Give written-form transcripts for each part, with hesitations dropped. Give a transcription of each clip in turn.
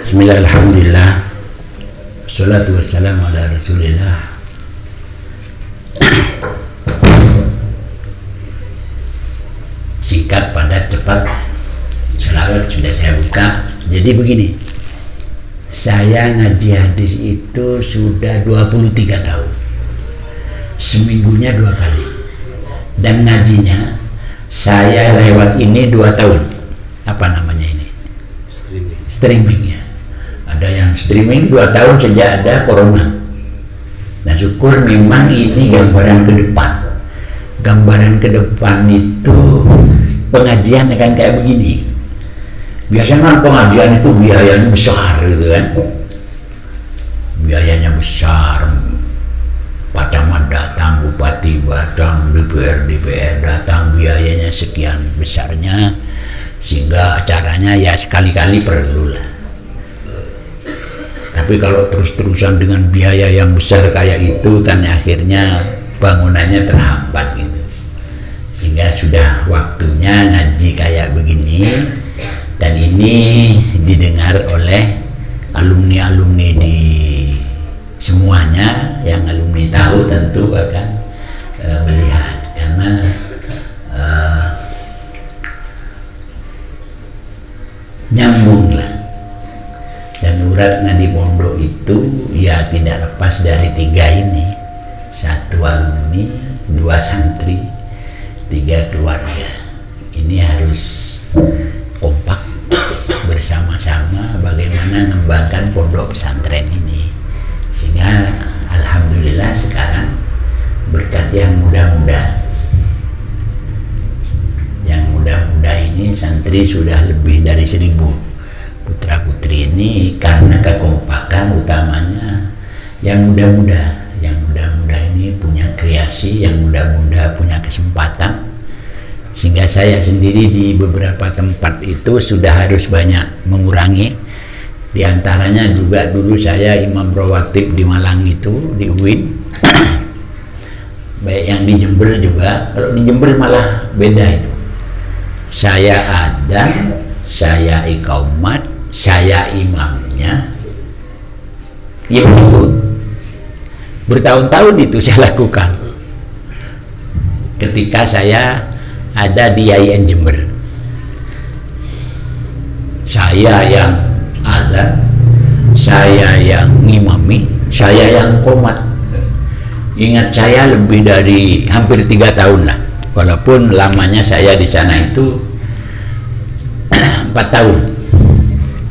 Bismillah, alhamdulillah, wassalatu wassalamu ala rasulillah. Singkat, padat, cepat. Selawat sudah saya buka. Jadi begini, saya ngaji hadis itu sudah 23 tahun, seminggunya 2 kali. Dan ngajinya saya lewat ini 2 tahun. Apa namanya ini? Streaming ya. Ada yang streaming 2 tahun sejak ada corona. Nah, syukur memang ini gambaran ke depan. Gambaran ke depan itu pengajian akan kayak begini. Biasanya kan pengajian itu biayanya besar gitu kan. Biayanya besar. Pak Camat datang, Bupati datang, DPR datang, biayanya sekian besarnya, sehingga acaranya ya sekali-kali perlu lah. Tapi kalau terus-terusan dengan biaya yang besar kayak itu kan akhirnya bangunannya terhambat gitu. Sehingga sudah waktunya ngaji kayak begini, dan ini didengar oleh alumni-alumni di semuanya. Yang alumni tahu tentu akan melihat, karena nyambung lah. Dan urat nadi pondok itu ya tidak lepas dari 3 ini: 1 alumni, 2 santri, 3 keluarga. Ini harus kompak bersama-sama bagaimana mengembangkan pondok pesantren ini, sehingga alhamdulillah sekarang berkat yang muda-muda ini santri sudah lebih dari 1000 putra putri ini, karena kekompakan utamanya yang muda-muda ini punya kreasi, yang muda-muda punya kesempatan. Sehingga saya sendiri di beberapa tempat itu sudah harus banyak mengurangi. Di antaranya juga dulu saya imam rawatib di Malang itu, di UIN. Baik yang di Jember juga. Kalau di Jember malah beda itu. Saya adzan, saya iqamat, saya imamnya. Ya begitu. Bertahun-tahun itu saya lakukan. Ketika saya ada di IAIN Jember, saya yang adzan, saya yang ngimami, saya yang qomat. Ingat, saya lebih dari hampir 3 tahun lah, walaupun lamanya saya di sana itu 4 tahun.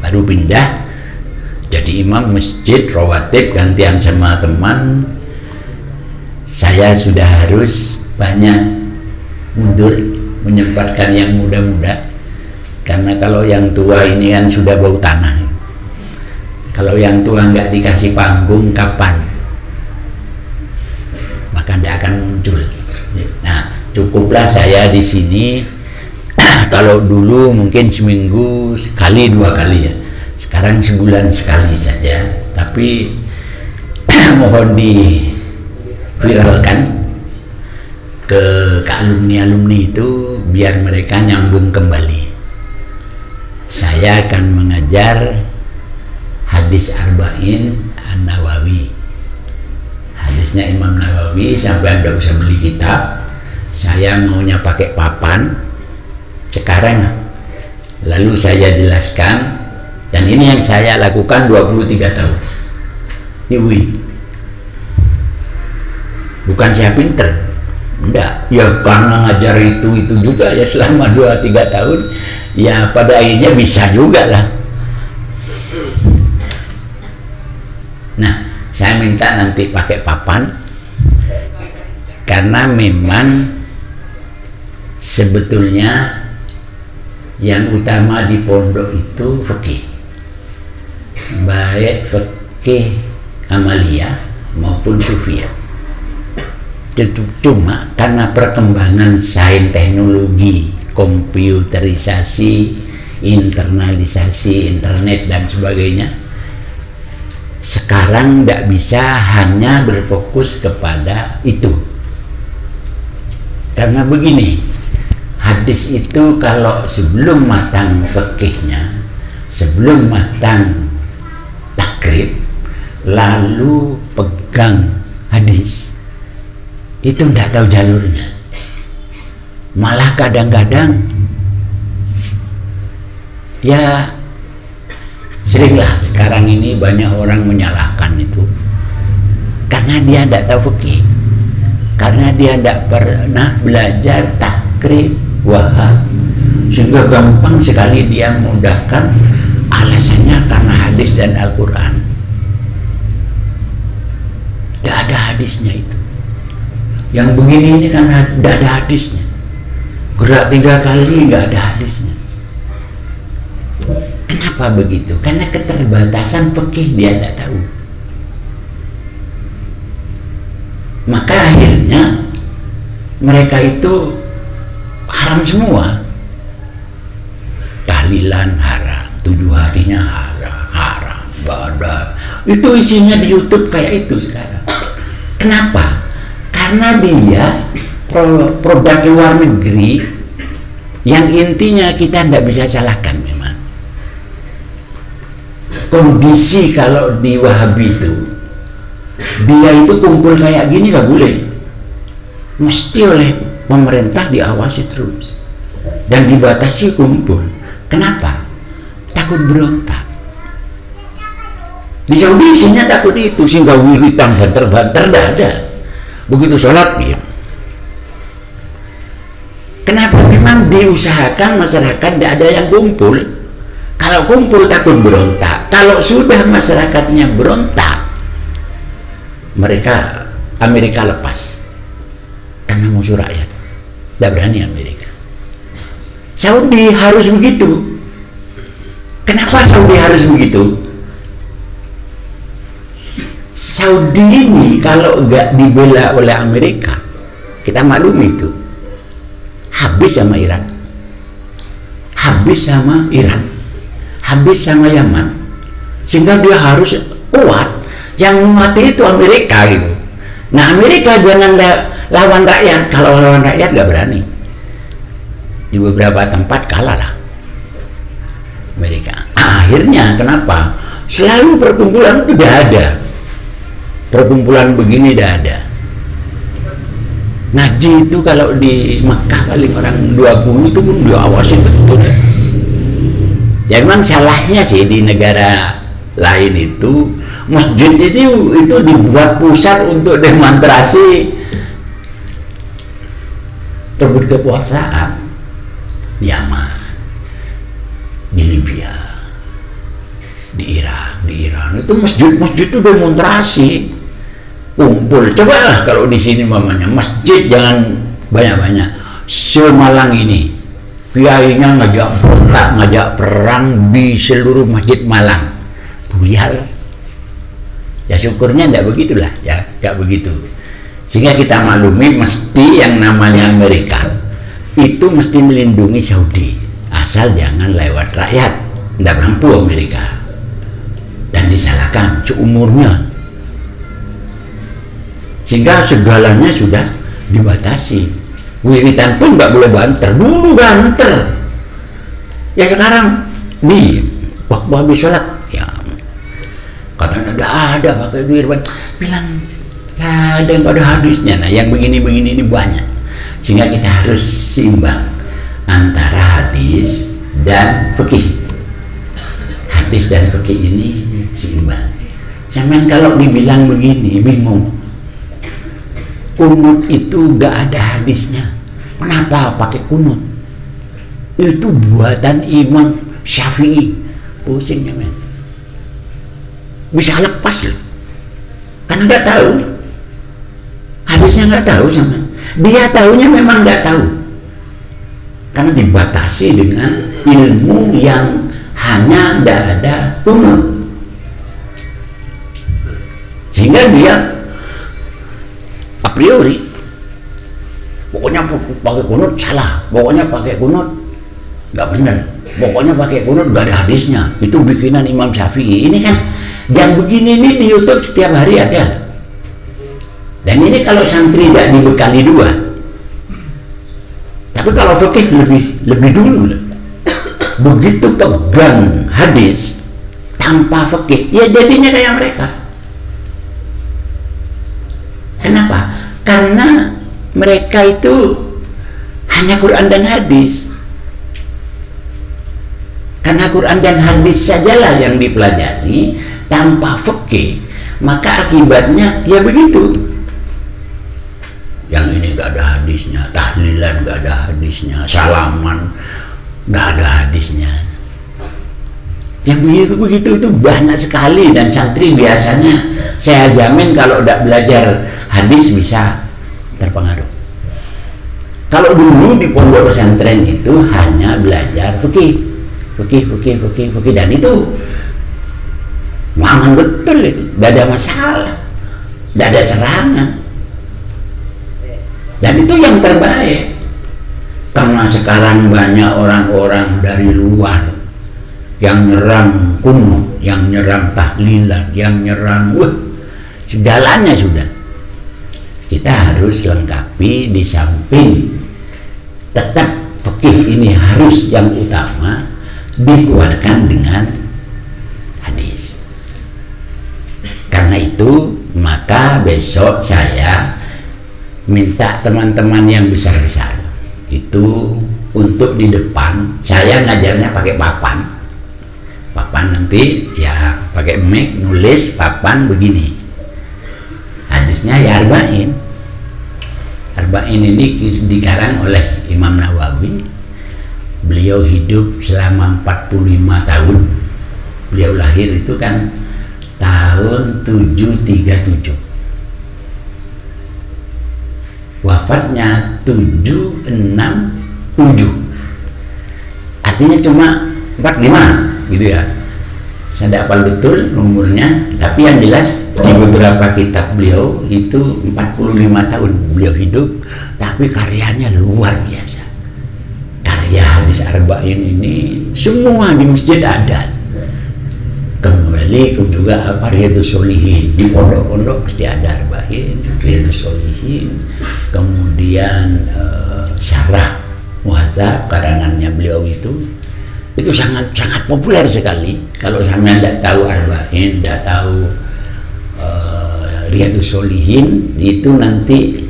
Baru pindah jadi imam masjid rawatib, gantian sama teman. Saya sudah harus banyak mundur, menyempatkan yang muda-muda, karena kalau yang tua ini kan sudah bau tanah. Kalau yang tua nggak dikasih panggung, kapan? Maka tidak akan muncul. Nah, cukuplah saya di sini. Kalau dulu mungkin seminggu sekali 2 kali ya, sekarang sebulan sekali saja. Tapi mohon diviralkan ke alumni-alumni itu biar mereka nyambung kembali. Saya akan mengajar hadis Arba'in An-Nawawi, hadisnya Imam Nawawi, sampai Anda usah beli kitab. Saya maunya pakai papan sekarang, lalu saya jelaskan. Dan ini yang saya lakukan 23 tahun di UIN. Bukan saya pinter, enggak, ya karena ngajar itu juga ya selama 2-3 tahun, ya pada akhirnya bisa juga lah. Nah, saya minta nanti pakai papan, karena memang sebetulnya yang utama di pondok itu fikih, baik fikih amaliyah maupun sufiyah. Cuma karena perkembangan sains teknologi, komputerisasi, internalisasi, internet dan sebagainya, sekarang tidak bisa hanya berfokus kepada itu. Karena begini, hadis itu kalau sebelum matang fikihnya, sebelum matang takrib lalu pegang hadis, itu tidak tahu jalurnya. Malah kadang-kadang ya seringlah sekarang ini banyak orang menyalahkan itu karena dia tidak tahu fikih, karena dia tidak pernah belajar takrib wahab, sehingga gampang sekali dia memudahkan alasannya karena hadis dan Al-Quran. Tidak ada hadisnya itu. Yang begini ini karena tidak ada hadisnya. Gerak 3 kali nggak ada hadisnya. Kenapa begitu? Karena keterbatasan fikih dia tidak tahu. Maka akhirnya mereka itu haram semua. Tahlilan haram, 7 harinya haram, badan. Itu isinya di YouTube kayak itu sekarang. Kenapa? Karena dia produk luar negeri yang intinya kita tidak bisa salahkan memang. Kondisi kalau di Wahabi itu, dia itu kumpul kayak gini nggak boleh, mesti oleh pemerintah diawasi terus dan dibatasi kumpul. Kenapa? Takut berontak. Di Saudi isinya takut itu, sehingga wiritan banter-banter tidak ada. Begitu sholat diam. Kenapa? Memang diusahakan masyarakat tidak ada yang kumpul. Kalau kumpul takut berontak. Kalau sudah masyarakatnya berontak, Amerika lepas karena musuh rakyat. Tidak berani Amerika. Saudi harus begitu. Kenapa Saudi harus begitu? Saudi ini kalau nggak dibela oleh Amerika, kita maklum itu, habis sama Irak, habis sama Iran, habis sama Yaman, sehingga dia harus kuat. Yang mati itu Amerika gitu. Nah, Amerika jangan lawan rakyat. Kalau lawan rakyat nggak berani. Di beberapa tempat kalah lah Amerika. Akhirnya kenapa? Selalu perkumpulan itu tidak ada. Perkumpulan begini tidak ada. Ngaji itu kalau di Mekah paling orang 20 itu pun diawasi betul ya. Ya memang salahnya sih di negara lain itu masjid itu dibuat pusat untuk demonstrasi rebut kekuasaan. Di Yaman, di Libya, di Irak, di Iran itu masjid itu demonstrasi kumpul. Cobalah kalau di sini mamanya masjid jangan banyak-banyak. Semalang ini kiainya ngajak berontak, ngajak perang di seluruh masjid Malang. Buyar. Ya syukurnya tidak begitulah, ya tidak begitu. Sehingga kita maklumi mesti yang namanya Amerika itu mesti melindungi Saudi, asal jangan lewat rakyat. Tidak mampu Amerika dan disalahkan seumurnya, sehingga segalanya sudah dibatasi. Wiritan pun nggak boleh banter. Dulu banter, ya sekarang di waktu habis sholat ya katanya ada pakai wirban, bilang ya ada yang ada hadisnya. Nah yang begini-begini ini banyak, sehingga kita harus seimbang antara hadis dan fikih. Hadis dan fikih ini seimbang. Cuman kalau dibilang begini bingung. Kunut itu gak ada hadisnya. Kenapa pakai kunut? Itu buatan Imam Syafi'i. Pusingnya men. Bisa lepas loh. Karena gak tahu. Hadisnya gak tahu sama. Dia tahunya memang gak tahu. Karena dibatasi dengan ilmu yang hanya tidak ada kunut, sehingga dia a priori pokoknya pakai kunut salah, pokoknya pakai kunut nggak benar, pokoknya pakai kunut nggak ada hadisnya, itu bikinan Imam Syafi'i. Ini kan yang begini ini di YouTube setiap hari ada, dan ini kalau santri tidak dibekali dua. Tapi kalau fikih lebih dulu. Begitu pegang hadis tanpa fikih, ya jadinya kayak mereka. Kenapa? Karena mereka itu hanya Quran dan hadis. Karena Quran dan hadis sajalah yang dipelajari tanpa fikih, maka akibatnya ya begitu. Yang ini gak ada hadisnya, tahlilan gak ada hadisnya, salaman gak ada hadisnya. Yang begitu itu banyak sekali, dan santri biasanya saya jamin kalau tidak belajar hadis bisa terpengaruh. Kalau dulu di pondok pesantren itu hanya belajar fikih, dan itu aman betul, itu tidak ada masalah, tidak ada serangan, dan itu yang terbaik. Karena sekarang banyak orang-orang dari luar yang nyerang kuno, yang nyerang tahlilan, yang nyerang segalanya sudah. Kita harus lengkapi, di samping tetap fikih ini harus yang utama, dikuatkan dengan hadis. Karena itu maka besok saya minta teman-teman yang besar-besar itu untuk di depan saya ngajarnya pakai papan nanti ya, pakai mic, nulis papan begini, hadisnya ya Arba'in ini dikarang oleh Imam Nawawi. Beliau hidup selama 45 tahun. Beliau lahir itu kan tahun 737, wafatnya 767, artinya cuma 45 gitu ya. Saya tidak hafal betul umurnya, tapi yang jelas di beberapa kitab beliau itu 45 tahun beliau hidup, tapi karyanya luar biasa. Karya hadis Arba'in ini semua di masjid ada. Kembali juga Riyadhus Shalihin, di pondok-pondok pasti ada Arba'in, Riyadhus Shalihin, kemudian Syarah Muhadzab karangannya beliau itu sangat populer sekali. Kalau sampean tidak tahu Arba'in, tidak tahu Riyadhus Shalihin, itu nanti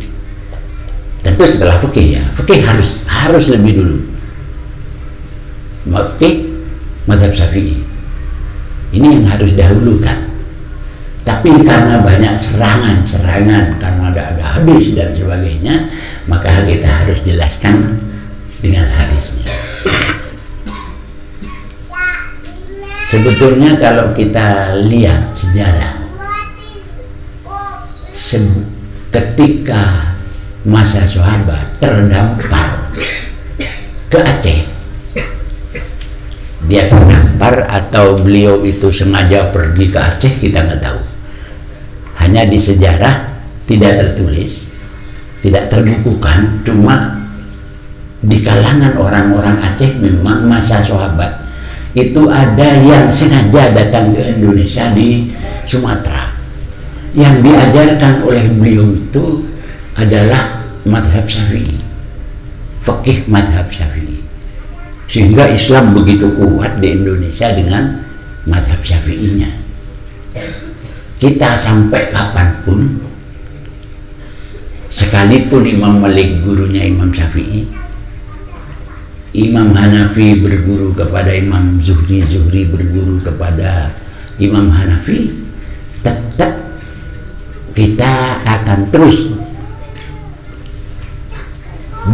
tentu setelah fikih ya. Fikih harus lebih dulu. Fikih mazhab Syafi'i ini yang harus dahulukan. Tapi karena banyak serangan karena ada hadis dan sebagainya, maka kita harus jelaskan dengan hadisnya. Sebetulnya kalau kita lihat sejarah, ketika masa sahabat terdampar ke Aceh, dia terdampar atau beliau itu sengaja pergi ke Aceh, kita nggak tahu. Hanya di sejarah tidak tertulis, tidak terbukukan, cuma di kalangan orang-orang Aceh memang masa sahabat itu ada yang sengaja datang ke Indonesia di Sumatera. Yang diajarkan oleh beliau itu adalah mazhab Syafi'i, fikih mazhab Syafi'i, sehingga Islam begitu kuat di Indonesia dengan mazhab Syafi'inya. Kita sampai kapanpun, sekalipun Imam Malik gurunya Imam Syafi'i, Imam Hanafi berguru kepada Imam Zuhri, Zuhri berguru kepada Imam Hanafi, tetap kita akan terus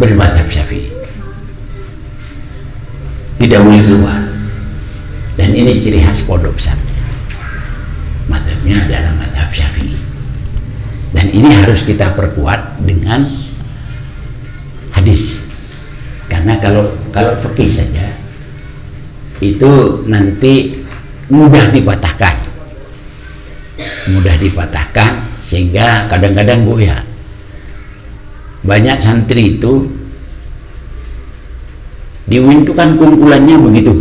bermadzhab Syafi'i, tidak boleh keluar. Dan ini ciri khas pondok pesantren, madzhabnya adalah madzhab Syafi'i, dan ini harus kita perkuat dengan hadis. Karena kalau fikih saja itu nanti mudah dipatahkan sehingga kadang-kadang goyah. Banyak santri itu di UIN itu kan kumpulannya begitu,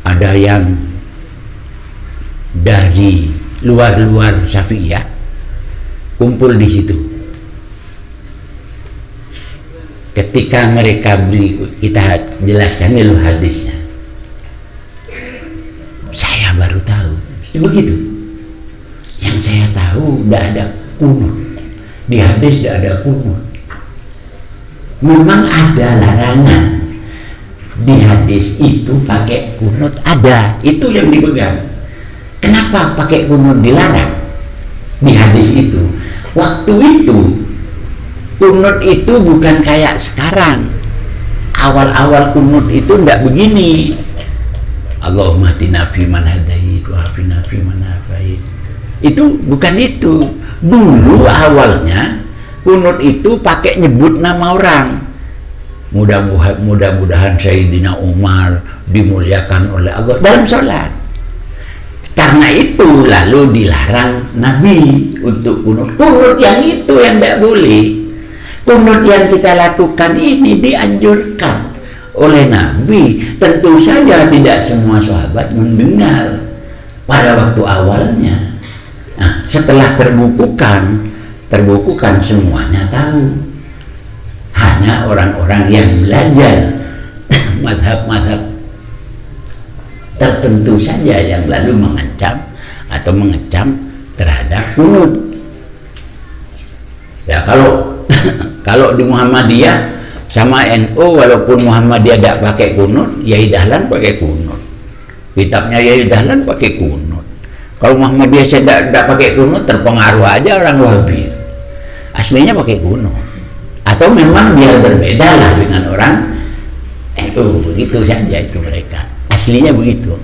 ada yang dari luar Syafi'iyah kumpul di situ. Ketika mereka kita jelaskan dulu hadisnya, saya baru tahu Begitu. Yang saya tahu tidak ada kunut. Di hadis tidak ada kunut. Memang ada larangan. Di hadis itu pakai kunut ada. Itu yang dipegang. Kenapa pakai kunut dilarang? Di hadis itu. Waktu itu kunut itu bukan kayak sekarang. Awal-awal kunut itu tidak begini. Allahumma hdina fiman hadait wa afina fiman afait. Itu bukan itu. Dulu awalnya kunut itu pakai nyebut nama orang. Mudah-mudahan Sayyidina Umar dimuliakan oleh Allah dalam sholat. Karena itu lalu dilarang Nabi untuk kunut. Kunut yang itu yang tidak boleh. Kunut yang kita lakukan ini dianjurkan oleh Nabi. Tentu saja tidak semua sahabat mendengar pada waktu awalnya. Nah, setelah terbukukan semuanya tahu. Hanya orang-orang yang belajar madhab-madhab tertentu saja yang lalu mengancam atau mengecam terhadap kunut. Ya kalau di Muhammadiyah sama NU, walaupun Muhammadiyah tidak pakai kunut, Yai Dahlan pakai kunut. Kitabnya Yai Dahlan pakai kunut. Kalau Muhammadiyah tidak pakai kunut, terpengaruh aja orang Wahabi. Aslinya pakai kunut. Atau memang biar berbeda lah dengan orang NU, begitu saja itu mereka. Aslinya begitu.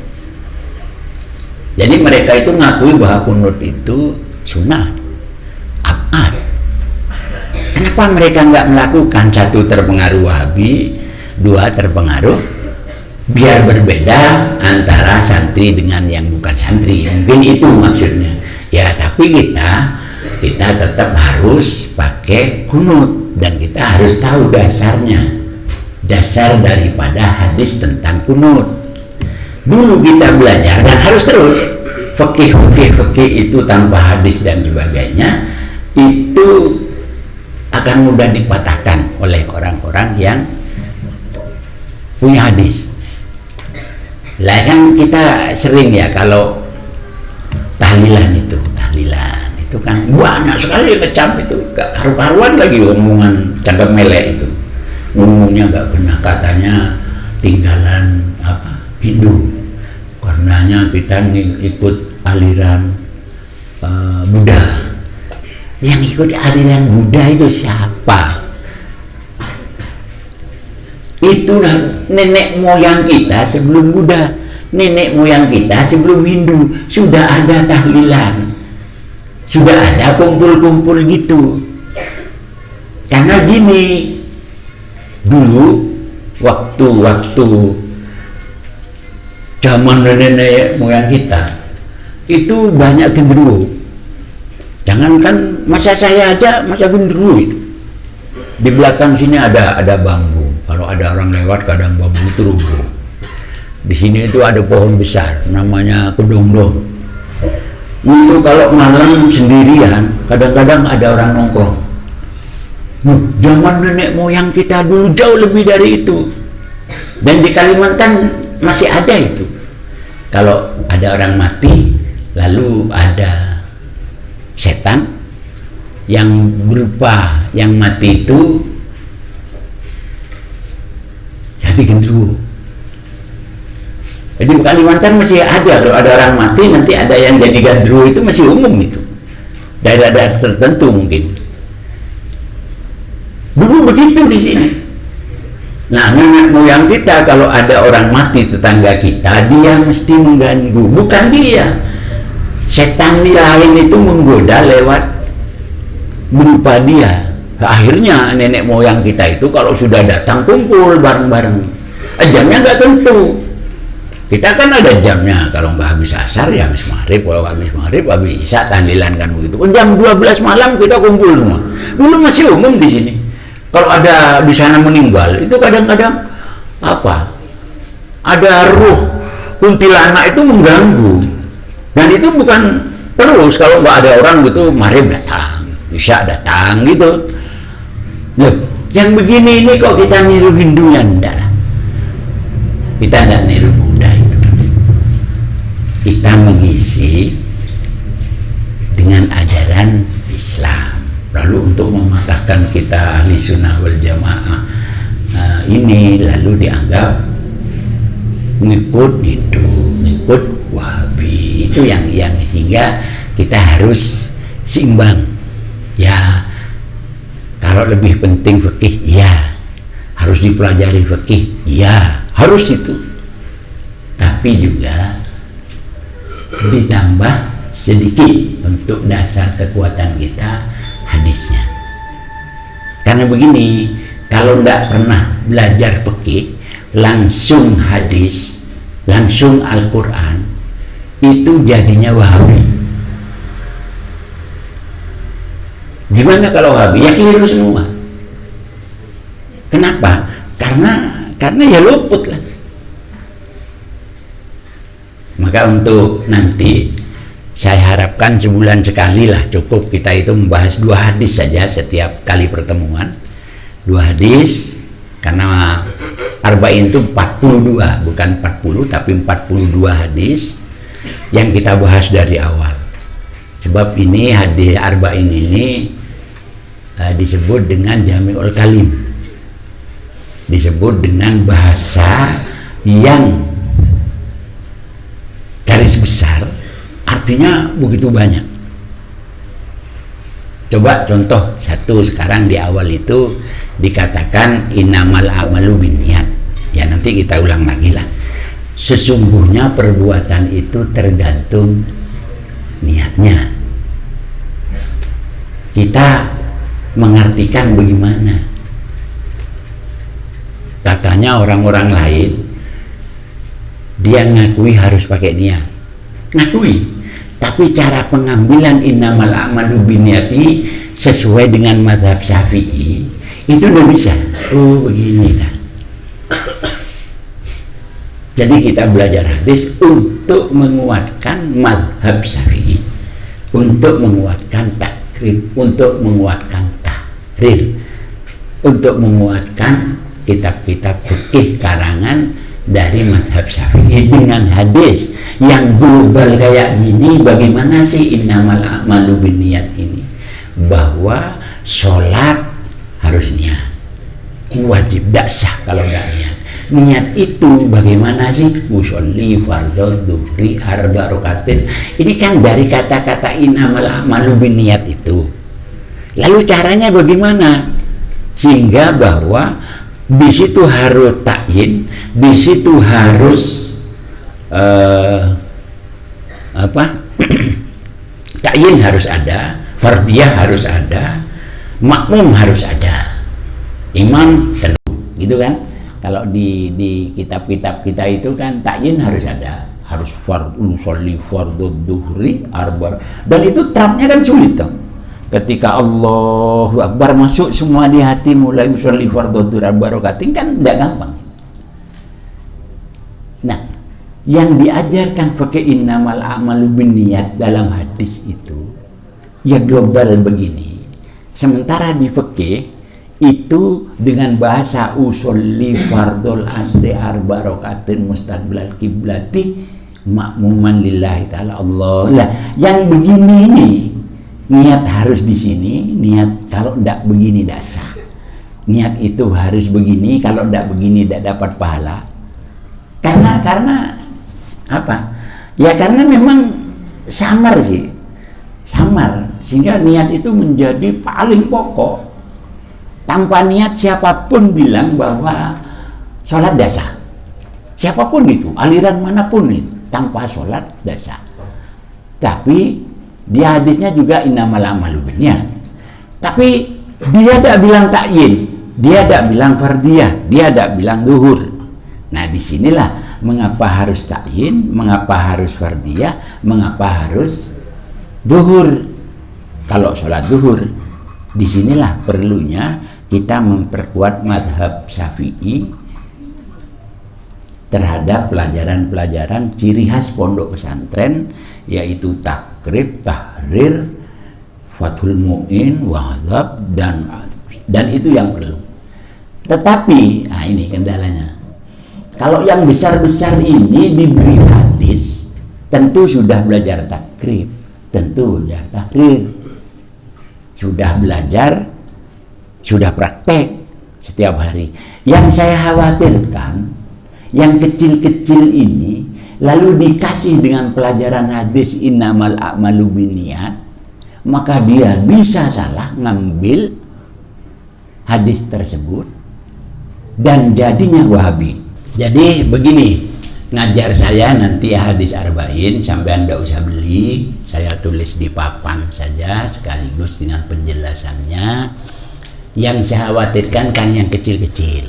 Jadi mereka itu ngakui bahwa kunut itu sunnah, abad. Kenapa mereka nggak melakukan? Satu, terpengaruh Wahabi. Dua, terpengaruh biar berbeda antara santri dengan yang bukan santri. Mungkin itu maksudnya. Ya, tapi kita tetap harus pakai kunut. Dan kita harus tahu dasarnya, dasar daripada hadis tentang kunut. Dulu kita belajar dan harus terus fikih itu tanpa hadis dan sebagainya itu akan mudah dipatahkan oleh orang-orang yang punya hadis. Lah kan kita sering ya kalau tahlilan itu kan banyak sekali yang ngecam itu, gak karu-karuan lagi omongan cakap melek itu, ngomongnya gak benar, katanya tinggalan Hindu, karenanya kita ikut aliran Buddha. Yang ikut aliran Buddha itu siapa? Itu nenek moyang kita sebelum Buddha, nenek moyang kita sebelum Hindu sudah ada tahlilan, sudah ada kumpul-kumpul gitu. Karena gini, dulu waktu zaman nenek moyang kita itu banyak genderuwo. Jangankan masa saya aja, masa genderuwo itu. Di belakang sini ada bambu. Kalau ada orang lewat kadang bambu itu rubuh. Di sini itu ada pohon besar namanya kedongdong. Itu kalau malam sendirian kadang-kadang ada orang nongkrong. Zaman nenek moyang kita dulu jauh lebih dari itu. Dan di Kalimantan masih ada itu. Kalau ada orang mati, lalu ada setan yang berupa yang mati itu jadi genderuwo. Jadi di Kalimantan masih ada, kalau ada orang mati nanti ada yang jadi genderuwo, itu masih umum itu. Daerah-daerah tertentu mungkin. Dulu begitu di sini. Nah, nenek moyang kita kalau ada orang mati tetangga kita, dia mesti mengganggu, bukan dia. Setan lain itu menggoda lewat berupa dia. Akhirnya nenek moyang kita itu kalau sudah datang kumpul bareng-bareng. Jamnya nggak tentu. Kita kan ada jamnya, kalau nggak habis asar ya habis maghrib, kalau habis maghrib habis isya, tahlilan kan begitu. Jam 12 malam kita kumpul semua. Dulu masih umum di sini. Kalau ada di sana meninggal, itu kadang-kadang ada ruh kuntilanak itu mengganggu. Dan itu bukan terus, kalau nggak ada orang gitu, maghrib datang, isya datang gitu. Loh, yang begini ini kok kita niru Hindu, ya enggak lah. Kita tidak niru Buddha itu. Kita diisi dengan ajaran Islam. Lalu untuk mematahkan kita ahli sunnah wal jamaah ini lalu dianggap ngikut Hindu, ngikut Wahabi. Itu yang sehingga kita harus seimbang. Ya, kalau lebih penting fikih, ya harus dipelajari fikih, ya harus itu. Tapi juga ditambah sedikit untuk dasar kekuatan kita hadisnya. Karena begini, kalau tidak pernah belajar fikih langsung hadis, langsung Al-Quran, itu jadinya Wahabi. Gimana kalau Wahabi? Ya keliru semua. Kenapa? Karena ya luput lah. Maka untuk nanti saya harapkan sebulan sekali lah cukup kita itu membahas 2 hadis saja setiap kali pertemuan. 2 hadis, karena arba'in itu 42, bukan 40 tapi 42 hadis yang kita bahas dari awal. Sebab ini hadis arba'in ini disebut dengan Jami'ul Kalim, disebut dengan bahasa yang garis besar artinya begitu banyak. Coba contoh satu, sekarang di awal itu dikatakan innamal a'malu binniyat. Ya nanti kita ulang lagi lah. Sesungguhnya perbuatan itu tergantung niatnya. Kita mengartikan bagaimana? Katanya orang-orang lain dia ngakui harus pakai niat. Ngakui. Tapi cara pengambilan innamal a'malu binniyati sesuai dengan mazhab Syafi'i itu tidak bisa. Oh begini kan. Jadi kita belajar hadis untuk menguatkan mazhab Syafi'i, untuk menguatkan takrib, untuk menguatkan tahrir, untuk menguatkan kitab-kitab fikih karangan dari mazhab Syafi'i dengan hadis yang global kayak gini. Bagaimana sih innamal a'malu binniyat ini? Bahwa sholat harus niat, wajib tidak sah kalau nggak niat. Niat itu bagaimana sih? Usolli fardhu dhuhri arba rakatin. Ini kan dari kata-kata innamal a'malu binniyat itu. Lalu caranya bagaimana? Sehingga bahwa di situ harus takyin, di situ harus takyin harus ada, fardiyah harus ada, makmum harus ada, imam tentu, gitu kan? Kalau di kitab-kitab kita itu kan takyin harus ada, harus fardhu sholli fardhu dhuhri arba, dan itu terapnya kan sulit toh. Ketika Allahu Akbar masuk semua di hati, mulai usolli fardhu dhuhri arba rakatin, kan tidak gampang. Nah, yang diajarkan pakai innamal a'malu binniyat dalam hadis itu ya global begini. Sementara di fikih itu dengan bahasa usolli fardhul asri arba rakatin mustaqbilal kiblati makmuman lillahi ta'ala Allah. Lah, yang begini ini niat harus di sini, niat kalau tidak begini tidak sah. Niat itu harus begini, kalau tidak begini tidak dapat pahala. Karena apa? Ya karena memang samar sih, samar, sehingga niat itu menjadi paling pokok. Tanpa niat siapapun bilang bahwa sholat dasar, siapapun itu, aliran manapun itu, tanpa sholat dasar. Tapi di hadisnya juga innamal a'malu binniyat. Tapi dia tidak bilang takyin, dia tidak bilang fardiyah, dia tidak bilang zuhur. Nah disinilah mengapa harus takyin, mengapa harus fardiyah, mengapa harus zuhur. Kalau sholat zuhur, disinilah perlunya kita memperkuat mazhab Syafi'i terhadap pelajaran-pelajaran ciri khas pondok pesantren, yaitu takrib, tahrir, fathul mu'in, wahzab, dan itu yang perlu. Tetapi, nah ini kendalanya. Kalau yang besar-besar ini diberi hadis, tentu sudah belajar takrib, tentu sudah tahrir, sudah belajar, sudah praktek setiap hari. Yang saya khawatirkan, yang kecil-kecil ini lalu dikasih dengan pelajaran hadis innamal a'malu binniyat, maka dia bisa salah ngambil hadis tersebut dan jadinya Wahabi. Jadi begini, ngajar saya nanti hadis arba'in, sampai Anda usah beli, saya tulis di papan saja sekaligus dengan penjelasannya. Yang saya khawatirkan kan yang kecil-kecil,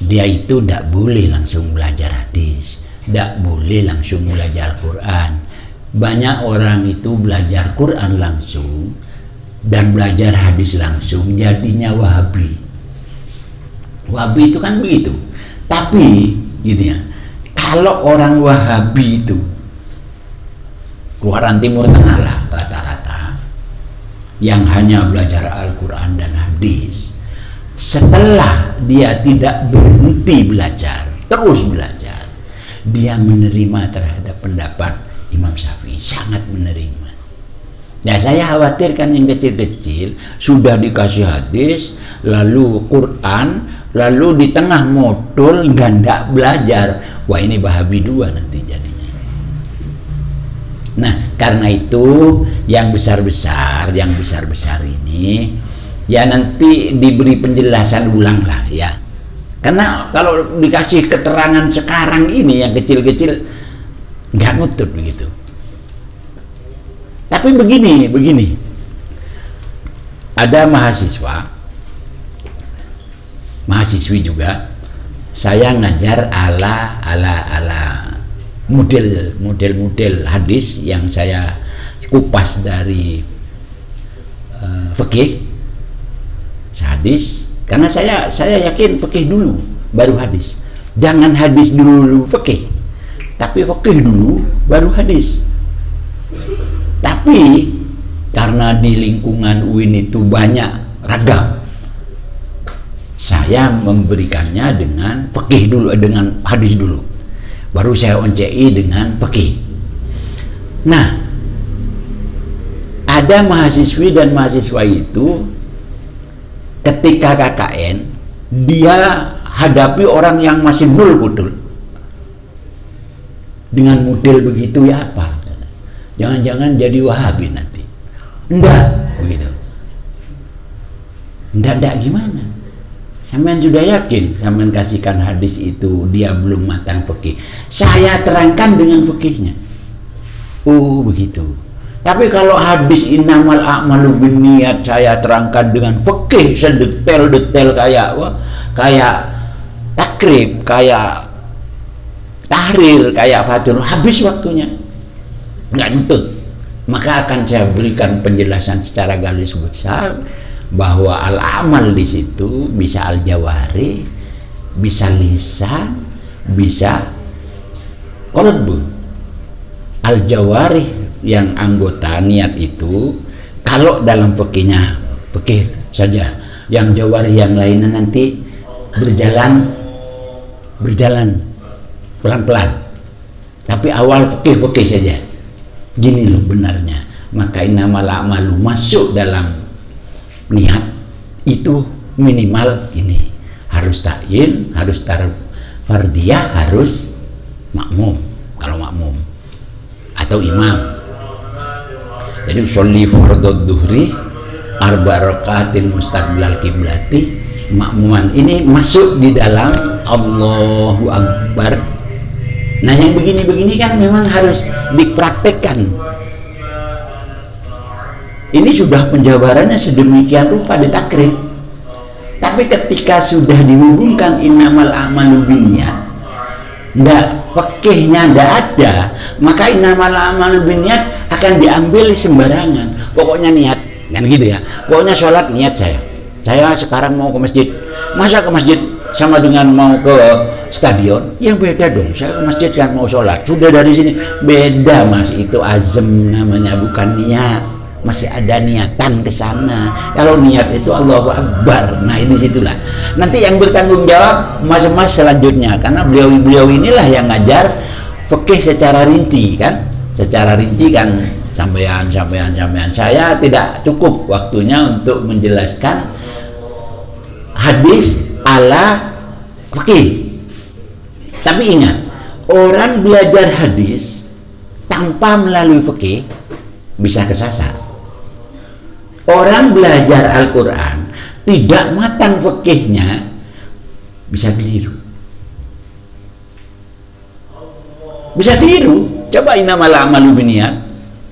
dia itu tidak boleh langsung belajar hadis, tidak boleh langsung belajar Quran. Banyak orang itu belajar Quran langsung dan belajar hadis langsung, jadinya Wahabi. Wahabi itu kan begitu. Tapi gitu ya, kalau orang Wahabi itu keluaran Timur Tengah lah rata-rata, yang hanya belajar Al-Quran dan hadis, setelah dia tidak berhenti belajar, terus belajar, dia menerima terhadap pendapat Imam Syafi'i, sangat menerima. Nah, saya khawatirkan yang kecil-kecil sudah dikasih hadis, lalu Quran, lalu di tengah modul nggak belajar. Wah, ini Wahabi dua nanti jadinya. Nah, karena itu yang besar-besar ini ya nanti diberi penjelasan ulang lah ya. Karena kalau dikasih keterangan sekarang ini yang kecil-kecil nggak nutut begitu. Tapi begini, ada mahasiswi juga, saya ngajar ala model hadis yang saya kupas dari fikih hadis, karena saya yakin fikih dulu baru hadis. Jangan hadis dulu fikih, tapi fikih dulu baru hadis. Tapi karena di lingkungan UIN itu banyak ragam, saya memberikannya dengan fikih dulu, dengan hadis dulu, baru saya oncei dengan fikih. Nah, ada mahasiswi dan mahasiswa itu ketika KKN dia hadapi orang yang masih nul betul. Dengan model begitu ya apa? Jangan-jangan jadi Wahabi nanti. Enggak, begitu. Enggak gimana? Sampean sudah yakin, sampean kasihkan hadis itu dia belum matang fikih. Saya terangkan dengan fikihnya. Oh, begitu. Tapi kalau hadis innamal a'malu binniyat saya terangkan dengan fikih sedetail-detail kayak takrib, kayak tahrir, kayak fatul, habis waktunya. Nggak nutut. Maka akan saya berikan penjelasan secara garis besar bahwa al-amal di situ bisa al-jawari, bisa lisan, bisa qalbu. Al-jawari yang anggota niat itu kalau dalam fikih saja, yang jawari yang lainnya nanti berjalan pelan-pelan, tapi awal fikih saja. Gini loh benarnya. Maka innamal a'malu masuk dalam niat itu minimal ini, harus ta'yin, harus fardiyah, harus makmum kalau makmum atau imam. Jadi sholli fardhu dhuhri arba rakaatin mustaqbilal kiblati, makmuman ini masuk di dalam Allahu Akbar. Nah, yang begini-begini kan memang harus dipraktekkan. Ini sudah penjabarannya sedemikian rupa di takrib. Tapi ketika sudah dihubungkan innamal a'malu binniyat, fikihnya ndak ada, maka innamal a'malu binniyat akan diambil sembarangan. Pokoknya niat, kan gitu ya. Pokoknya sholat niat saya sekarang mau ke masjid. Masa ke masjid sama dengan mau ke stadion? Yang beda dong. Saya ke masjid kan mau sholat, sudah dari sini beda mas, itu azam namanya, bukan niat. Masih ada niatan ke sana. Kalau niat itu Allahu Akbar. Nah, ini situlah nanti yang bertanggung jawab mas-mas selanjutnya, karena beliau inilah yang ngajar fikih secara rinci kan, sampean. Saya tidak cukup waktunya untuk menjelaskan hadis ala fikih. Tapi ingat, orang belajar hadis tanpa melalui fikih bisa kesasar. Orang belajar Al-Quran tidak matang fikihnya bisa keliru. Coba innamal a'malu binniyat.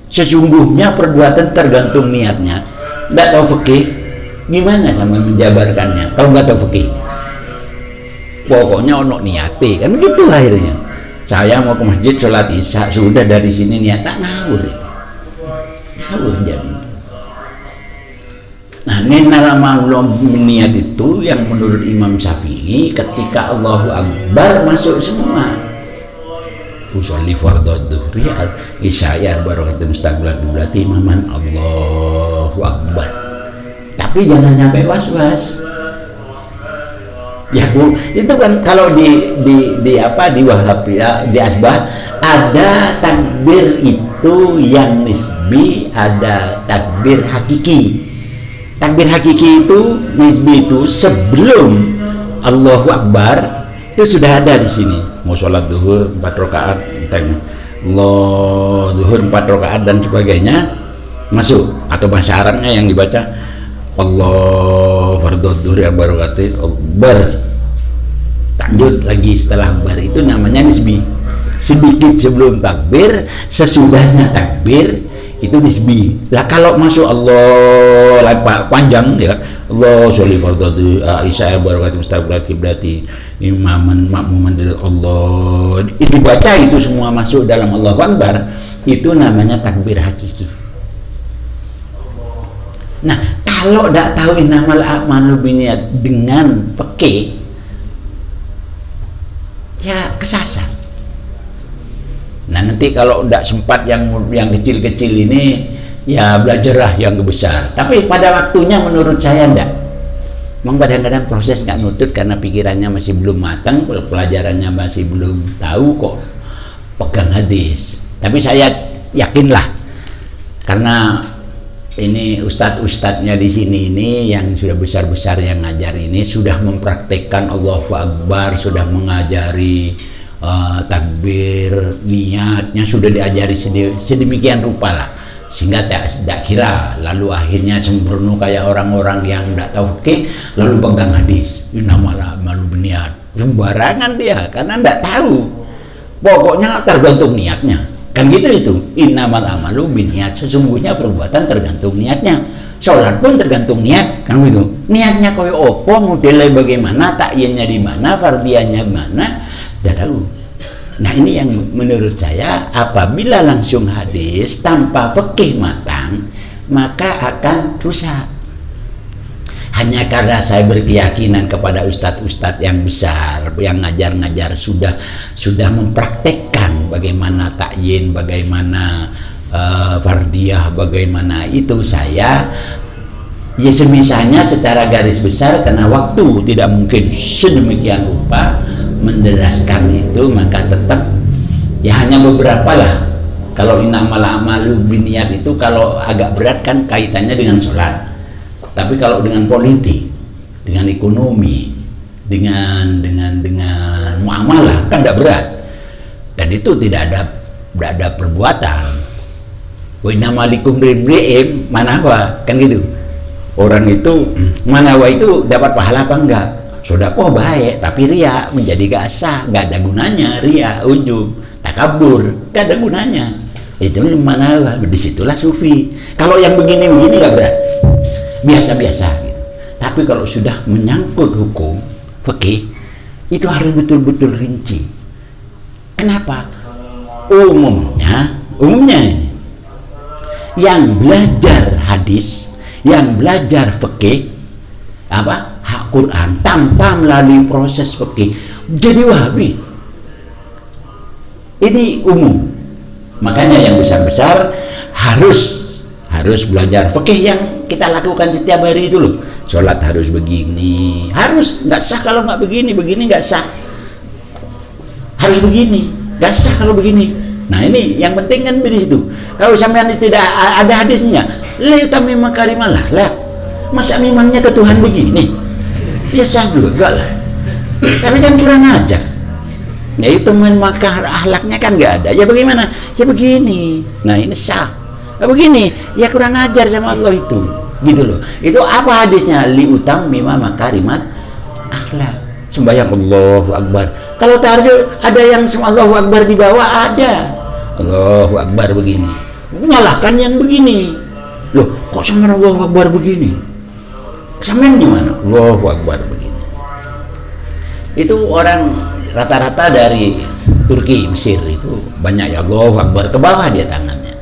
Sesungguhnya perbuatan tergantung niatnya. Nggak tahu fikih, gimana sama menjabarkannya kalau nggak tahu fikih? Pokoknya ono niate kan gitu akhirnya. Saya mau ke masjid sholat isya, sudah dari sini niat, tak ngawur jadi. Nah, innamal niat itu yang menurut Imam Syafi'i ketika Allahu Akbar masuk semua. Usolli fardhu dhuhri isya barakatul mustaqbilat berarti imaman Allahu Akbar. Tapi jangan sampai was-was. Ya itu kan kalau di Wahabi ya, di Asbah ada takbir itu yang nisbi, ada takbir hakiki. Takbir hakiki itu nisbi itu sebelum Allahu Akbar itu sudah ada di sini. Mau sholat zuhur 4 rakaat, Allah zuhur 4 rakaat dan sebagainya masuk, atau bahasa Arabnya yang dibaca Allah fardhu dhuhri barakati bar. Lanjut lagi setelah bar itu namanya nisbi. Sedikit sebelum takbir, sesudahnya takbir itu nisbi. Lah kalau masuk Allah panjang ya, Allah sholli fardhu isya barakati mustaqbilat kiblati imaman makmuman dari Allah, itu baca itu semua masuk dalam Allahu Akbar, itu namanya takbir hakiki. Nah, kalau tidak tahu innamal a'malu binniyat dengan fikih, ya kesasar. Nah, nanti kalau tidak sempat yang kecil-kecil ini, ya belajarlah yang besar. Tapi pada waktunya menurut saya tidak. Memang kadang-kadang proses nggak nutut karena pikirannya masih belum matang, pelajarannya masih belum tahu kok pegang hadis. Tapi saya yakinlah karena ini ustadz-ustadznya di sini ini yang sudah besar-besar yang ngajar ini sudah mempraktekkan Allahu Akbar, sudah mengajari takbir, niatnya sudah diajari sedemikian rupa lah, sehingga tidak kira lalu akhirnya sembrono kayak orang-orang yang tidak tahu fikih lalu pegang hadis innamal a'malu binniyat, sembarangan dia karena tidak tahu, pokoknya tergantung niatnya kan gitu. Itu innamal a'malu binniyat, sesungguhnya perbuatan tergantung niatnya. Sholat pun tergantung niat kan gitu, niatnya koyo opo, modelnya bagaimana, takyinnya di mana, fardhiannya mana, tidak tahu. Nah, ini yang menurut saya apabila langsung hadis tanpa fikih matang maka akan rusak. Hanya karena saya berkeyakinan kepada ustadz-ustadz yang besar yang ngajar-ngajar sudah mempraktekkan bagaimana takyin, bagaimana fardiyah, bagaimana itu, saya ya semisanya secara garis besar karena waktu tidak mungkin sedemikian rupa menderaskan itu, maka tetap ya hanya beberapa lah. Kalau innamal a'malu binniyat itu kalau agak berat kan kaitannya dengan sholat, tapi kalau dengan politik, dengan ekonomi, dengan muamalah kan tidak berat, dan itu tidak ada perbuatan. Wa innamalikum rimri'im manawa kan gitu. Orang itu manawa itu dapat pahala apa enggak? Sedekah baik, tapi ria menjadi gak sah, gak ada gunanya. Ria, ujub, takabur, gak ada gunanya. Itu mana lah, disitulah sufi. Kalau yang begini-begini gak berat, biasa-biasa gitu. Tapi kalau sudah menyangkut hukum fikih, itu harus betul-betul rinci. Kenapa? Umumnya ini, yang belajar hadis, yang belajar fikih, hak Quran tanpa melalui proses fikih jadi Wahabi. Ini umum. Makanya yang besar-besar harus belajar fikih yang kita lakukan setiap hari itu loh. Sholat harus begini, harus nggak sah kalau nggak begini nggak sah. Harus begini. Gak sah kalau begini. Nah ini yang penting kan di situ. Kalau sampean tidak ada hadisnya, la yutamim makarimallah lah. Masa imannya ke Tuhan begini? Ya sah juga lah. Tapi kan kurang ajar. Ya itu maka akhlaknya kan nggak ada. Ya bagaimana? Ya begini. Nah ini sah. Nah, begini. Ya kurang ajar sama Allah itu. Gitu loh. Itu apa hadisnya? Li utammima makarimat akhlak. Sembahyang Allahu Akbar. Kalau tahajud ada yang Allahu Akbar di bawah, ada Allahu Akbar begini. Menyalahkan yang begini. Loh, kok sama Allahu Akbar begini? Sampean gimana? Allahu Akbar begini. Itu orang rata-rata dari Turki, Mesir itu banyak ya Allahu Akbar ke bawah dia tangannya.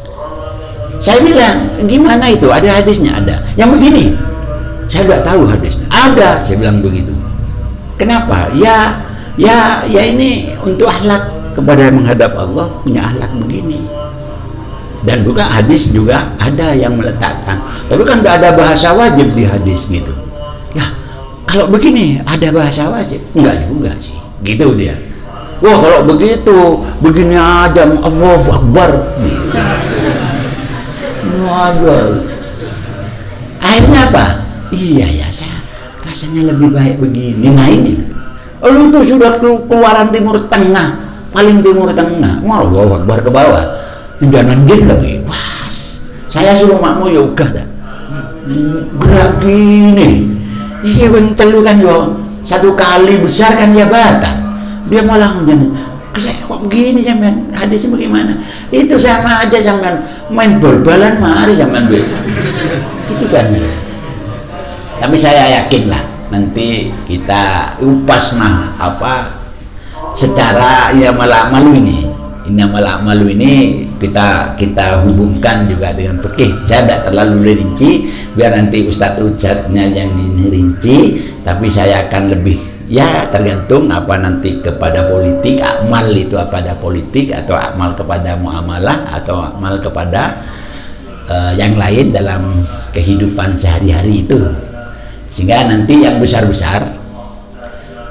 Saya bilang, gimana itu? Ada hadisnya? Ada. Yang begini, saya nggak tahu hadisnya. Ada, saya bilang begitu. Kenapa? Ya ini untuk akhlak kepada menghadap Allah, punya akhlak begini. Dan juga hadis juga ada yang meletakkan. Tapi kan tidak ada bahasa wajib di hadis gitu. Ya, kalau begini ada bahasa wajib? Enggak juga sih. Gitu dia. Wah, kalau begitu, begini ada Allahu Akbar. Gitu. Waduh. Akhirnya apa? Iya ya, saya rasanya lebih baik begini. Nah ini. Lalu itu sudah keluaran Timur Tengah, paling Timur Tengah. Allahu Akbar ke bawah. Jangan jin lagi. Wah, saya suruh makmu yoga dah. Gerak gini. Iya bang telu kan yo. Satu kali besar kan jabatan. Dia malah menjadi. Saya kok begini sampean? Hadisnya bagaimana? Itu sama aja sampean main bal-balan mari sampean beda. Itu kan. Tapi saya yakin lah nanti kita upas apa secara ya malu ini. Malu ini kita hubungkan juga dengan fikih. Saya tidak terlalu rinci, biar nanti Ustadz-ustadznya yang dirinci, tapi saya akan lebih ya tergantung apa nanti kepada politik, amal itu pada politik atau amal kepada muamalah atau amal kepada yang lain dalam kehidupan sehari-hari itu. Sehingga nanti yang besar-besar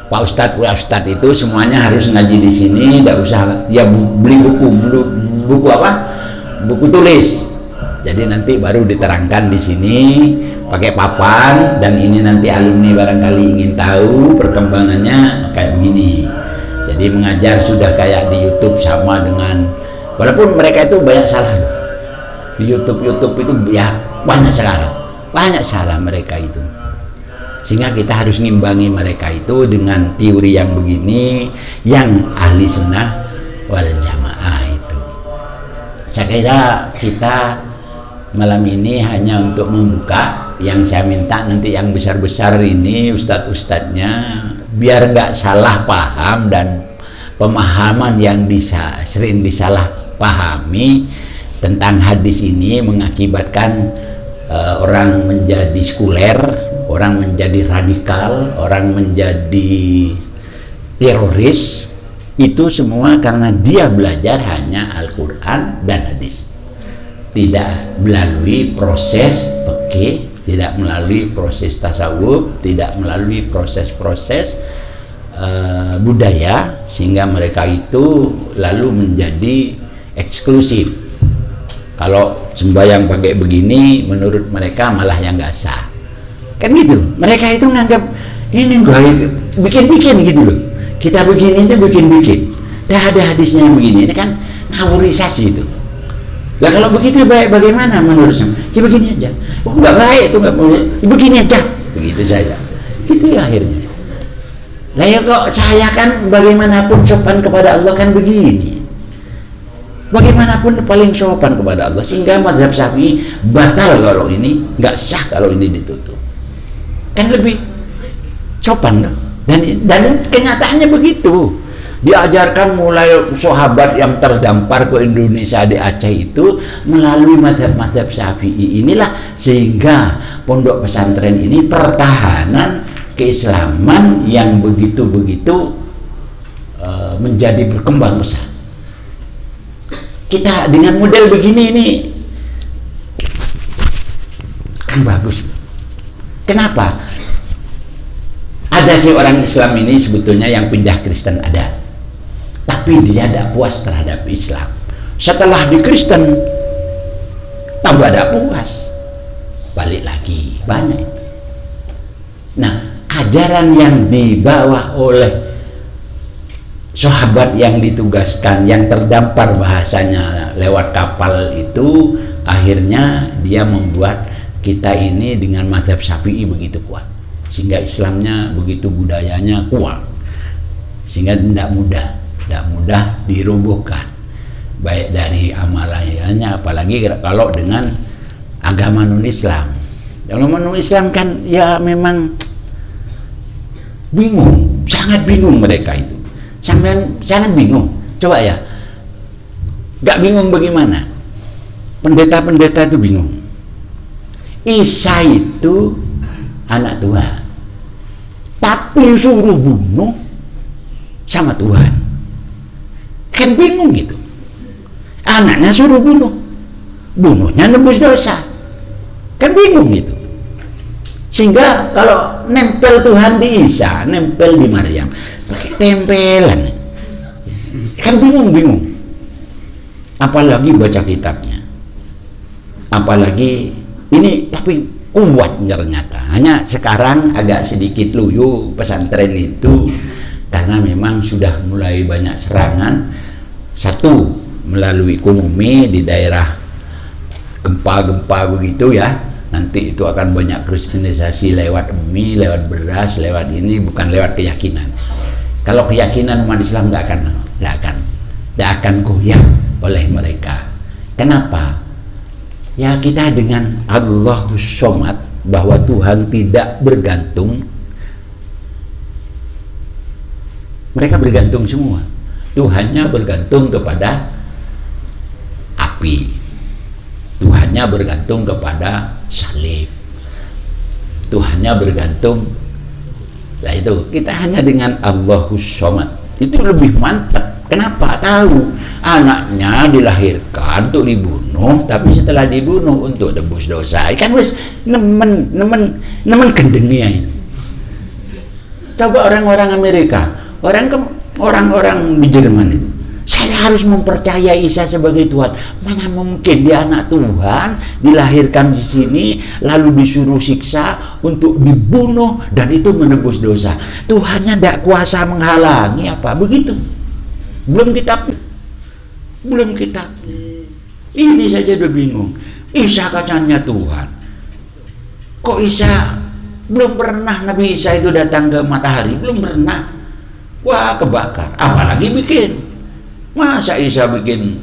Pak Ustadz itu semuanya harus ngaji di sini, tidak usah ya beli buku apa? Buku tulis. Jadi nanti baru diterangkan di sini pakai papan, dan ini nanti alumni barangkali ingin tahu perkembangannya kayak begini. Jadi mengajar sudah kayak di YouTube sama dengan, walaupun mereka itu banyak salah loh. Di YouTube itu ya banyak salah mereka itu. Sehingga kita harus ngimbangi mereka itu dengan teori yang begini, yang ahli sunnah wal jamaah itu. Saya kira kita malam ini hanya untuk membuka. Yang saya minta nanti yang besar-besar ini ustadz-ustadznya biar nggak salah paham, dan pemahaman yang sering disalah pahami tentang hadis ini mengakibatkan orang menjadi sekuler, orang menjadi radikal, orang menjadi teroris. Itu semua karena dia belajar hanya Al-Quran dan hadis, tidak melalui proses fikih, tidak melalui proses tasawuf, tidak melalui proses-proses budaya, sehingga mereka itu lalu menjadi eksklusif. Kalau sembahyang pakai begini, menurut mereka malah yang nggak sah. Kan gitu. Mereka itu nganggap ini bikin-bikin gitu loh. Kita begini itu bikin-bikin. Dah ada hadisnya yang begini. Ini kan ngawurisasi itu. Lah kalau begitu baik bagaimana menurut saya? Ya begini aja. Oh nggak baik itu nggak boleh. Ya, begini aja. Begitu saja. Gitu ya akhirnya. Lah ya kok saya kan bagaimanapun sopan kepada Allah kan begini. Bagaimanapun paling sopan kepada Allah, sehingga mazhab Syafi'i batal kalau ini, nggak sah kalau ini ditutup. Kan lebih sopan dong. Dan kenyataannya begitu. Diajarkan mulai sahabat yang terdampar ke Indonesia di Aceh itu melalui mazhab Syafi'i inilah, sehingga pondok pesantren ini pertahanan keislaman yang begitu-begitu menjadi berkembang besar. Kita dengan model begini ini kan bagus. Kenapa? Ada sih orang Islam ini sebetulnya yang pindah Kristen ada. tapi dia tidak puas terhadap Islam. Setelah di Kristen tambah tidak puas, balik lagi, banyak. Nah, ajaran yang dibawa oleh sahabat yang ditugaskan, yang terdampar bahasanya lewat kapal itu, akhirnya dia membuat kita ini dengan mazhab Syafi'i begitu kuat, sehingga Islamnya begitu, budayanya kuat, sehingga tidak mudah dirobohkan, baik dari amalannya, apalagi kalau dengan agama non-Islam. Agama non-Islam kan ya memang bingung, sangat bingung mereka itu. Sangat bingung. Coba ya, gak bingung bagaimana? Pendeta-pendeta itu bingung. Isa itu anak Tuhan, tapi suruh bunuh sama Tuhan. Kan bingung gitu. Anaknya suruh bunuh, bunuhnya nebus dosa. Kan bingung gitu. Sehingga kalau nempel Tuhan di Isa, nempel di Maryam, pakai tempelan, kan bingung. Apalagi baca kitabnya, apalagi ini, tapi kuat ternyata. Hanya sekarang agak sedikit loyo pesantren itu, karena memang sudah mulai banyak serangan. Satu, melalui ekonomi di daerah gempa-gempa begitu ya, nanti itu akan banyak kristenisasi lewat mie, lewat beras, lewat ini, bukan lewat keyakinan. Kalau keyakinan umat Islam nggak akan goyah oleh mereka. Kenapa? Ya, kita dengan Allahus Somad, bahwa Tuhan tidak bergantung. Mereka bergantung semua. Tuhannya bergantung kepada api, Tuhannya bergantung kepada salib, Tuhannya bergantung. Nah itu, kita hanya dengan Allahus Somad, itu lebih mantap. Kenapa? Tahu anaknya dilahirkan untuk dibunuh, tapi setelah dibunuh untuk tebus dosa. Kan wis nemen gendengnya ini. Coba orang-orang Amerika, orang-orang di Jerman itu, saya harus mempercayai Isa sebagai Tuhan. Mana mungkin dia anak Tuhan, dilahirkan di sini, lalu disuruh siksa untuk dibunuh, dan itu menebus dosa. Tuhannya tidak kuasa menghalangi apa? Begitu. Belum kitab. Ini saja udah bingung. Isa katanya Tuhan. Kok Isa belum pernah, Nabi Isa itu datang ke matahari? Belum pernah. Wah, kebakar. Apalagi bikin. Masa Isa bikin?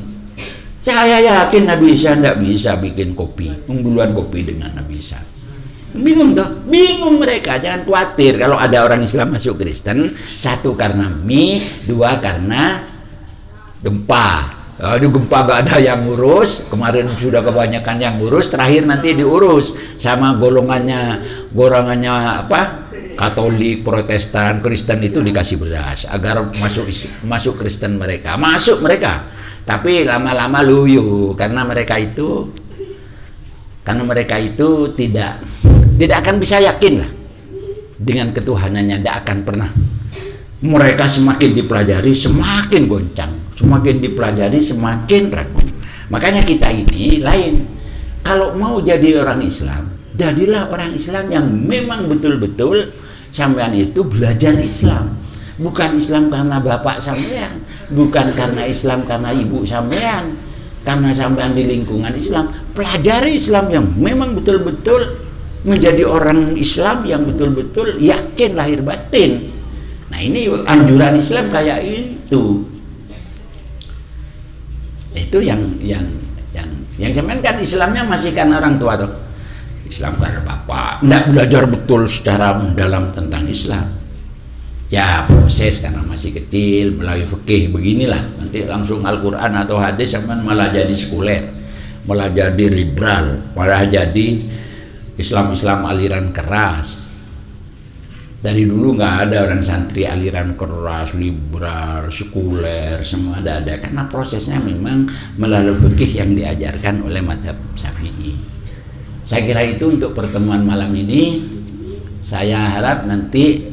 Saya yakin Nabi Isa tidak bisa bikin kopi, unggulan kopi dengan Nabi Isa. Bingung toh? Bingung mereka. Jangan khawatir kalau ada orang Islam masuk Kristen. Satu karena mie, dua karena gempa. Aduh, gempa gak ada yang ngurus. Kemarin sudah kebanyakan yang ngurus, terakhir nanti diurus sama golongannya apa? Katolik, Protestan, Kristen itu dikasih beras agar masuk Kristen mereka. Masuk mereka. Tapi lama-lama loyo karena mereka itu tidak akan bisa yakin lah dengan ketuhanannya, tidak akan pernah. Mereka semakin dipelajari semakin goncang, semakin dipelajari semakin ragu. Makanya kita ini lain. Kalau mau jadi orang Islam, jadilah orang Islam yang memang betul-betul sampean itu belajar Islam. Bukan Islam karena bapak sampean, bukan karena Islam karena ibu sampean, karena sampean di lingkungan Islam. Pelajari Islam yang memang betul-betul menjadi orang Islam yang betul-betul yakin lahir batin. Nah, ini anjuran Islam kayak itu. Itu yang sampean kan Islamnya masih kan orang tua tuh. Islam karena bapak, tidak belajar betul secara mendalam tentang Islam. Ya proses karena masih kecil, melalui fikih beginilah. Nanti langsung Al-Quran atau hadis sampean malah jadi sekuler, malah jadi liberal, malah jadi Islam aliran keras. Dari dulu nggak ada orang santri aliran keras, liberal, sekuler, semua ada. Karena prosesnya memang melalui fikih yang diajarkan oleh mazhab Syafi'i. Saya kira itu untuk pertemuan malam ini. Saya harap nanti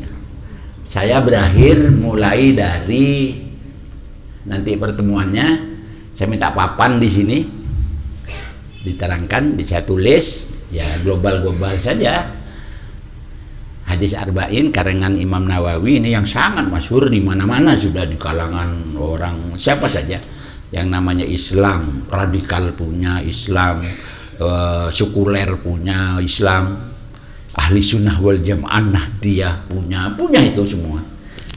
saya berakhir mulai dari nanti pertemuannya saya minta papan di sini diterangkan, saya tulis ya global saja. Hadis Arba'in karangan Imam Nawawi ini yang sangat masyhur di mana-mana, sudah di kalangan orang siapa saja yang namanya Islam radikal punya, Islam sekuler punya, Islam ahli sunnah wal jamaah Nahdiyah punya itu semua.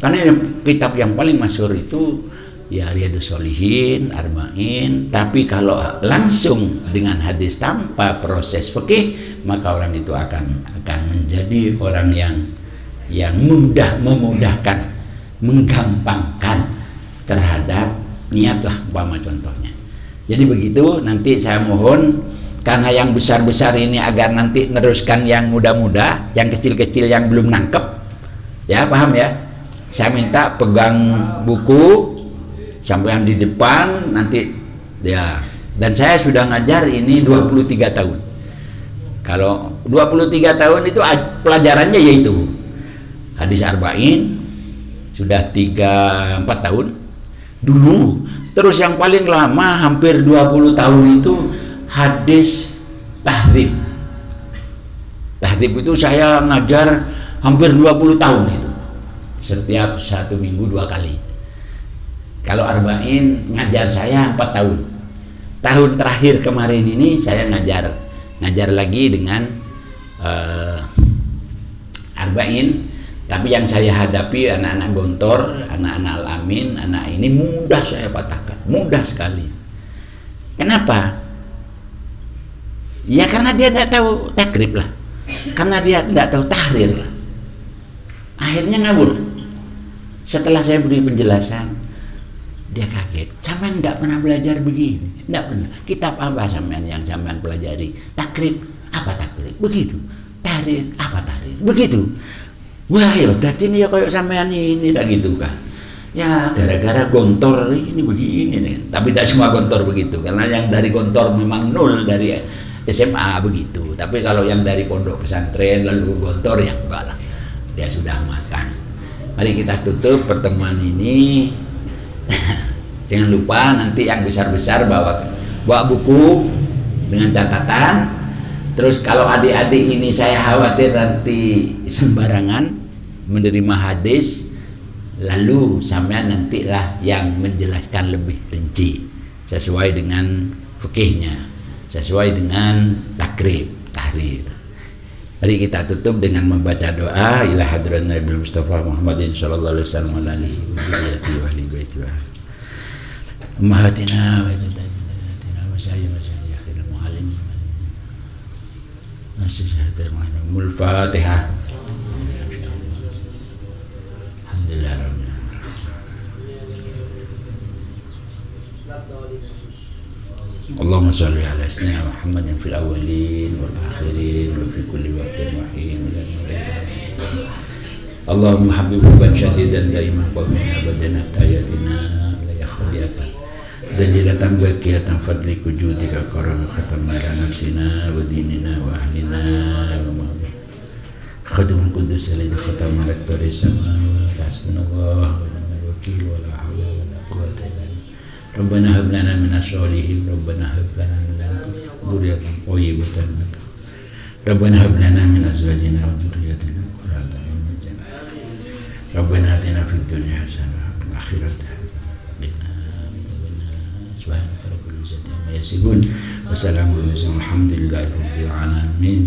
Karena kitab yang paling masyhur itu ya Riyadhus Shalihin, Arba'in. Tapi kalau langsung dengan hadis tanpa proses fikih, maka orang itu akan menjadi orang yang memudahkan, menggampangkan terhadap niatlah umpama contohnya. Jadi begitu, nanti saya mohon karena yang besar-besar ini agar nanti neruskan yang muda-muda, yang kecil-kecil yang belum nangkep, ya paham ya. Saya minta pegang buku sampai yang di depan nanti ya. Dan saya sudah ngajar ini 23 tahun. Kalau 23 tahun itu pelajarannya yaitu hadis Arba'in sudah 3-4 tahun dulu. Terus yang paling lama hampir 20 tahun itu hadis tahdhib. Tahdhib itu saya ngajar hampir 20 tahun itu. Setiap 1 minggu 2 kali. Kalau Arba'in ngajar saya 4 tahun. Tahun terakhir kemarin ini saya ngajar lagi dengan Arba'in. Tapi yang saya hadapi anak-anak Gontor, anak-anak Al-Amin, anak ini mudah saya patahkan, mudah sekali. Kenapa? Ya karena dia tidak tahu takrib lah, karena dia tidak tahu tahrir lah. Akhirnya ngawur. Setelah saya beri penjelasan, dia kaget. Sampean tidak pernah belajar begini, tidak pernah. Kitab apa sampean yang sampean pelajari? Takrib, apa takrib? Begitu. Tahrir, apa tahrir? Begitu. Wah, ya tadi ini ya kayak sampean ini tak gitu kan. Ya gara-gara Gontor ini begini nih. Tapi tidak semua Gontor begitu, karena yang dari Gontor memang nol dari SMA begitu. Tapi kalau yang dari pondok pesantren lalu Gontor ya enggak lah. Dia sudah matang. Mari kita tutup pertemuan ini. Jangan lupa nanti yang besar-besar bawa buku dengan catatan. Terus kalau adik-adik ini saya khawatir nanti sembarangan menerima hadis, lalu sampean nantilah yang menjelaskan lebih rinci sesuai dengan fikihnya, sesuai dengan takrib, tahrir. Mari kita tutup dengan membaca doa ila hadrat Nabi Mustafa Muhammadin sallallahu alaihi wasallam wa alihi wa ahli baiti wa ummahatina wa jaddatina wa sayyidatina muallim nasihhatul Fatihah. Alhamdulillah rabbil alamin. Allahumma shalli ala sayyidina Muhammadin fil awwalin wal akhirin wa fi kulli waqtin wa hin. Allahumma habiban syadidan daiman qawmina badana ayatina la yakhdiyatan dajilatan baqiyatan fadli kujudika karam khatamna nafsina wa dinina wa ahlina wa ma khadum qudus alladhi khatama al-tari sama hasbunallah wa ni'mal wakeel wa la hawla wa la quwwata illa billah. Rabbana hab lana minas sholihin, Rabbana hab lana min dzurriyyatin thayyibatan. Rabbana hab lana min azwajina wa dhurriyyatina qurrata a'yun waj'alna. Rabbana atina fid dunya hasanah wa fil akhirati subhanaka rabbil izzati amma yasifun wa salamun alal mursalin walhamdulillahi rabbil alamin.